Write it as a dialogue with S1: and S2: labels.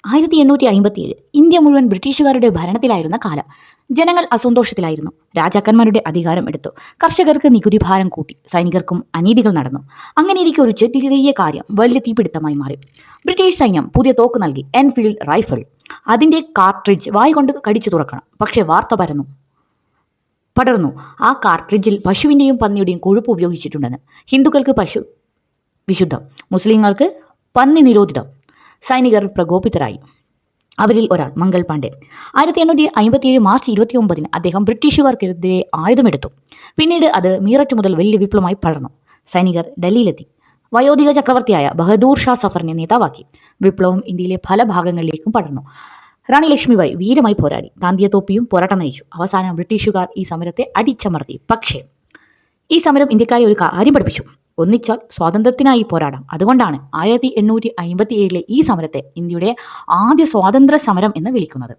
S1: 1857 India മുഴുവൻ ബ്രിട്ടീഷുകാരുടെ ഭരണത്തിലായിരുന്ന കാലം. ജനങ്ങൾ അസന്തോഷത്തിലായിരുന്നു. രാജാക്കന്മാരുടെ അധികാരം എടുത്തു. കർഷകർക്ക് നികുതി ഭാരം കൂട്ടി. സൈനികർക്കും അനീതികൾ നടന്നു. അങ്ങനെയിരിക്കെ ഒരു ചെറിയ കാര്യം വലിയ തീപിടുത്തമായി മാറി. ബ്രിട്ടീഷ് സൈന്യം പുതിയ തോക്ക് നൽകി, എൻഫീൽഡ് റൈഫിൾ. അതിന്റെ കാർട്രിഡ്ജ് വായ് കൊണ്ട് കടിച്ചു തുറക്കണം. പക്ഷെ വാർത്ത പടർന്നു. ആ കാർട്രിഡ്ജിൽ പശുവിന്റെയും പന്നിയുടെയും കൊഴുപ്പ് ഉപയോഗിച്ചിട്ടുണ്ടെന്ന്. ഹിന്ദുക്കൾക്ക് പശു വിശുദ്ധം, മുസ്ലിങ്ങൾക്ക് പന്നി നിരോധിതം. സൈനികർ പ്രകോപിതരായി. അവരിൽ ഒരാൾ മംഗൾ പാണ്ഡെ. 1857 മാർച്ച് 29 അദ്ദേഹം ബ്രിട്ടീഷുകാർക്കെതിരെ ആയുധമെടുത്തു. പിന്നീട് അത് മീററ്റ് മുതൽ വലിയ വിപ്ലവമായി പടർന്നു. സൈനികർ ഡൽഹിയിലെത്തി. വയോധിക ചക്രവർത്തിയായ ബഹദൂർ ഷാ സഫറിനെ നേതാവാക്കി. വിപ്ലവം ഇന്ത്യയിലെ പല ഭാഗങ്ങളിലേക്കും പടർന്നു. റാണി ലക്ഷ്മിബായി വീരമായി പോരാടി. താന്തിയ തോപ്പിയും പോരാട്ടം നയിച്ചു. അവസാനം ബ്രിട്ടീഷുകാർ ഈ സമരത്തെ അടിച്ചമർത്തി. പക്ഷേ ഈ സമരം ഇന്ത്യക്കാരെ ഒരു കാര്യം പഠിപ്പിച്ചു: ഒന്നിച്ചാൽ സ്വാതന്ത്ര്യത്തിനായി പോരാടാം. അതുകൊണ്ടാണ് 1857 ഈ സമരത്തെ ഇന്ത്യയുടെ ആദ്യ സ്വാതന്ത്ര്യ സമരം എന്ന് വിളിക്കുന്നത്.